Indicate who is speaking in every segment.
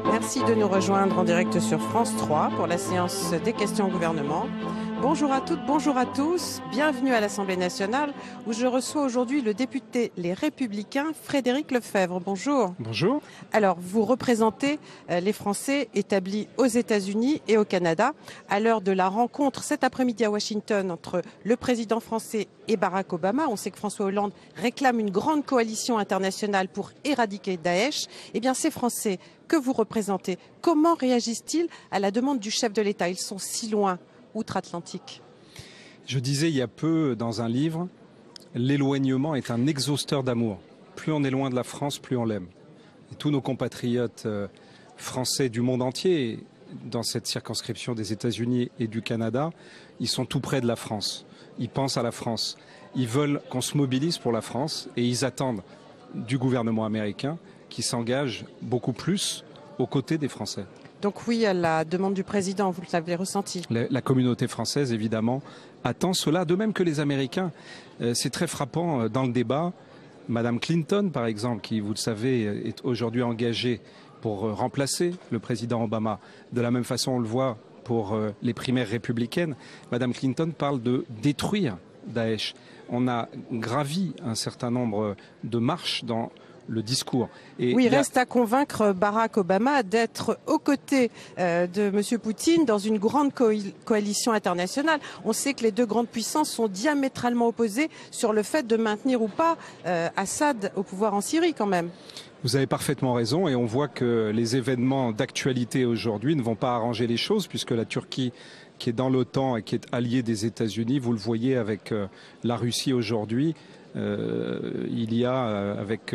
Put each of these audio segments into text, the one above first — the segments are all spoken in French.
Speaker 1: Merci de nous rejoindre en direct sur France 3 pour la séance des questions au gouvernement. Bonjour à toutes, bonjour à tous. Bienvenue à l'Assemblée nationale où je reçois aujourd'hui le député Les Républicains Frédéric Lefebvre. Bonjour.
Speaker 2: Bonjour.
Speaker 1: Alors, vous représentez les Français établis aux États-Unis et au Canada à l'heure de la rencontre cet après-midi à Washington entre le président français et Barack Obama. On sait que François Hollande réclame une grande coalition internationale pour éradiquer Daesh. Eh bien, ces Français que vous représentez, comment réagissent-ils à la demande du chef de l'État? Ils sont si loin outre-Atlantique.
Speaker 2: Je disais il y a peu dans un livre, l'éloignement est un exhausteur d'amour. Plus on est loin de la France, plus on l'aime. Et tous nos compatriotes français du monde entier, dans cette circonscription des États-Unis et du Canada, ils sont tout près de la France. Ils pensent à la France. Ils veulent qu'on se mobilise pour la France et ils attendent du gouvernement américain qui s'engage beaucoup plus aux côtés des Français.
Speaker 1: Donc oui, à la demande du président, vous l'avez ressenti.
Speaker 2: La communauté française, évidemment, attend cela, de même que les Américains. C'est très frappant dans le débat. Madame Clinton, par exemple, qui, vous le savez, est aujourd'hui engagée pour remplacer le président Obama. De la même façon, on le voit pour les primaires républicaines. Madame Clinton parle de détruire Daesh. On a gravi un certain nombre de marches dans le discours.
Speaker 1: Et oui, il reste à convaincre Barack Obama d'être aux côtés de M. Poutine dans une grande coalition internationale. On sait que les deux grandes puissances sont diamétralement opposées sur le fait de maintenir ou pas Assad au pouvoir en Syrie quand même.
Speaker 2: Vous avez parfaitement raison et on voit que les événements d'actualité aujourd'hui ne vont pas arranger les choses puisque la Turquie qui est dans l'OTAN et qui est alliée des États-Unis, vous le voyez avec la Russie aujourd'hui, il y a avec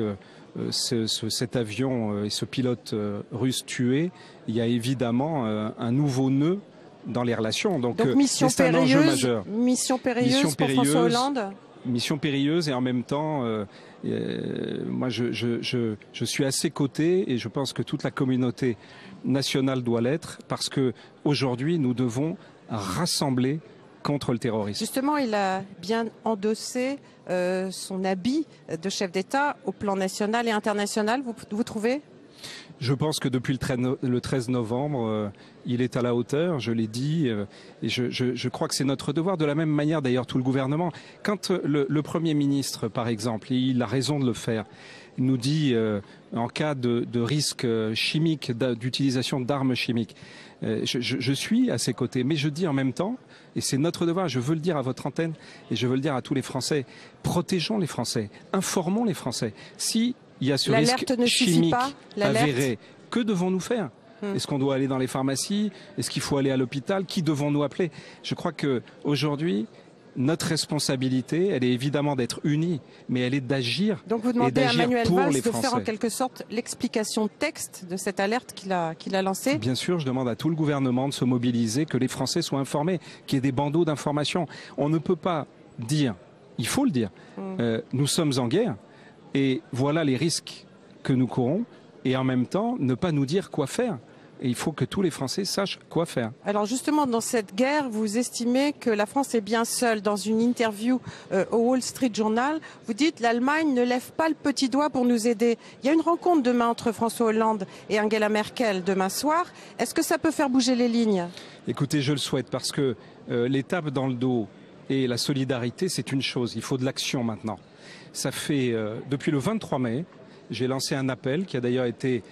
Speaker 2: cet avion et ce pilote russe tué, il y a évidemment un nouveau nœud dans les relations. Donc
Speaker 1: mission
Speaker 2: c'est un enjeu majeur.
Speaker 1: Mission périlleuse pour François Hollande.
Speaker 2: Mission périlleuse et en même temps, moi je suis à ses côtés et je pense que toute la communauté nationale doit l'être parce que aujourd'hui nous devons rassembler contre le terrorisme.
Speaker 1: Justement, il a bien endossé son habit de chef d'État au plan national et international, vous trouvez ?
Speaker 2: Je pense que depuis le 13 novembre, il est à la hauteur, je l'ai dit, et je crois que c'est notre devoir, de la même manière d'ailleurs tout le gouvernement. Quand le Premier ministre, par exemple, et il a raison de le faire, nous dit en cas de risque chimique, d'utilisation d'armes chimiques, je suis à ses côtés, mais je dis en même temps, et c'est notre devoir, je veux le dire à votre antenne, et je veux le dire à tous les Français, protégeons les Français, informons les Français. Si il y a ce risque chimique avéré, que devons-nous faire ? Est-ce qu'on doit aller dans les pharmacies? Est-ce qu'il faut aller à l'hôpital? Qui devons-nous appeler? Je crois qu'aujourd'hui, notre responsabilité, elle est évidemment d'être unis, mais elle est d'agir.
Speaker 1: Donc vous demandez à Manuel Valls de
Speaker 2: Français.
Speaker 1: faire en quelque sorte l'explication de texte de cette alerte qu'il a lancée.
Speaker 2: Bien sûr, je demande à tout le gouvernement de se mobiliser, que les Français soient informés, qu'il y ait des bandeaux d'information. On ne peut pas dire, il faut le dire, nous sommes en guerre et voilà les risques que nous courons et en même temps ne pas nous dire quoi faire. Et il faut que tous les Français sachent quoi faire.
Speaker 1: Alors justement, dans cette guerre, vous estimez que la France est bien seule. Dans une interview au Wall Street Journal, vous dites « L'Allemagne ne lève pas le petit doigt pour nous aider ». Il y a une rencontre demain entre François Hollande et Angela Merkel demain soir. Est-ce que ça peut faire bouger les lignes?
Speaker 2: Écoutez, je le souhaite parce que les tapes dans le dos et la solidarité, c'est une chose. Il faut de l'action maintenant. Ça fait depuis le 23 mai, j'ai lancé un appel qui a d'ailleurs été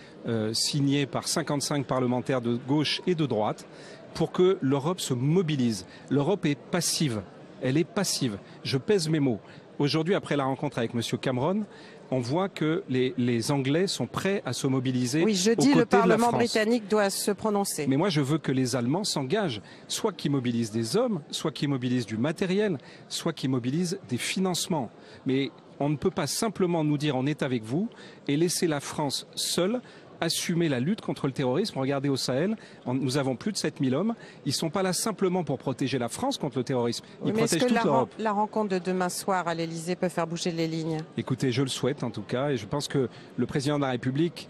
Speaker 2: signé par 55 parlementaires de gauche et de droite pour que l'Europe se mobilise. L'Europe est passive. Elle est passive. Je pèse mes mots. Aujourd'hui, après la rencontre avec M. Cameron, on voit que les Anglais sont prêts à se mobiliser.
Speaker 1: Oui, jeudi, le Parlement britannique doit se prononcer.
Speaker 2: Mais moi, je veux que les Allemands s'engagent, soit qu'ils mobilisent des hommes, soit qu'ils mobilisent du matériel, soit qu'ils mobilisent des financements. Mais on ne peut pas simplement nous dire on est avec vous et laisser la France seule assumer la lutte contre le terrorisme. Regardez au Sahel, nous avons plus de 7000 hommes. Ils ne sont pas là simplement pour protéger la France contre le terrorisme. Ils protègent toute l'Europe.
Speaker 1: La rencontre de demain soir à l'Elysée peut faire bouger les lignes?
Speaker 2: Écoutez, je le souhaite en tout cas, et je pense que le président de la République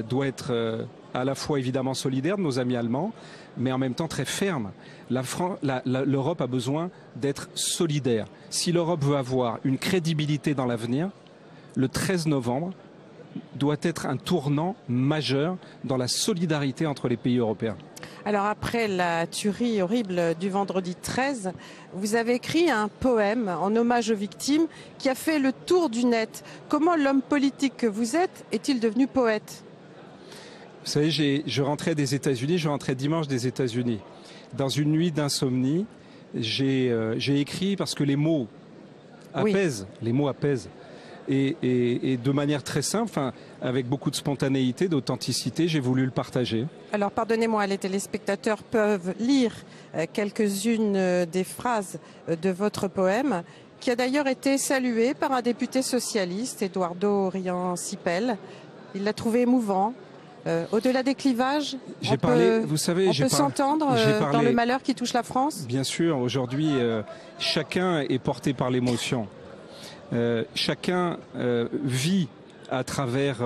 Speaker 2: doit être à la fois évidemment solidaire de nos amis allemands, mais en même temps très ferme. L'Europe a besoin d'être solidaire. Si l'Europe veut avoir une crédibilité dans l'avenir, le 13 novembre doit être un tournant majeur dans la solidarité entre les pays européens.
Speaker 1: Alors après la tuerie horrible du vendredi 13, vous avez écrit un poème en hommage aux victimes qui a fait le tour du net. Comment l'homme politique que vous êtes est-il devenu poète?
Speaker 2: Vous savez, je rentrais des États-Unis, je rentrais dimanche des États-Unis. Dans une nuit d'insomnie, j'ai écrit parce que les mots apaisent, oui. Les mots apaisent. Et de manière très simple, enfin, avec beaucoup de spontanéité, d'authenticité, j'ai voulu le partager.
Speaker 1: Alors pardonnez-moi, les téléspectateurs peuvent lire quelques-unes des phrases de votre poème, qui a d'ailleurs été salué par un député socialiste, Eduardo Rian-Sipel. Il l'a trouvé émouvant. Au-delà des clivages, on peut s'entendre dans le malheur qui touche la France?
Speaker 2: Bien sûr, aujourd'hui, chacun est porté par l'émotion. Chacun vit à travers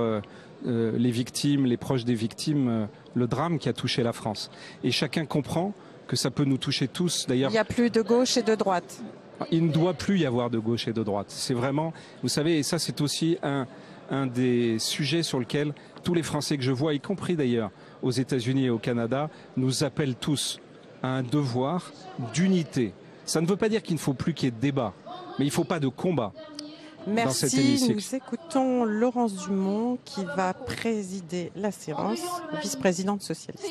Speaker 2: les victimes, les proches des victimes, le drame qui a touché la France. Et chacun comprend que ça peut nous toucher tous. D'ailleurs,
Speaker 1: il n'y a plus de gauche et de droite.
Speaker 2: Il ne doit plus y avoir de gauche et de droite. C'est vraiment, vous savez, et ça c'est aussi un des sujets sur lesquels tous les Français que je vois, y compris d'ailleurs aux États-Unis et au Canada, nous appellent tous à un devoir d'unité. Ça ne veut pas dire qu'il ne faut plus qu'il y ait de débat, mais il ne faut pas de combat. Dans cet hémicycle.
Speaker 1: Nous écoutons Laurence Dumont qui va présider la séance, vice-présidente socialiste.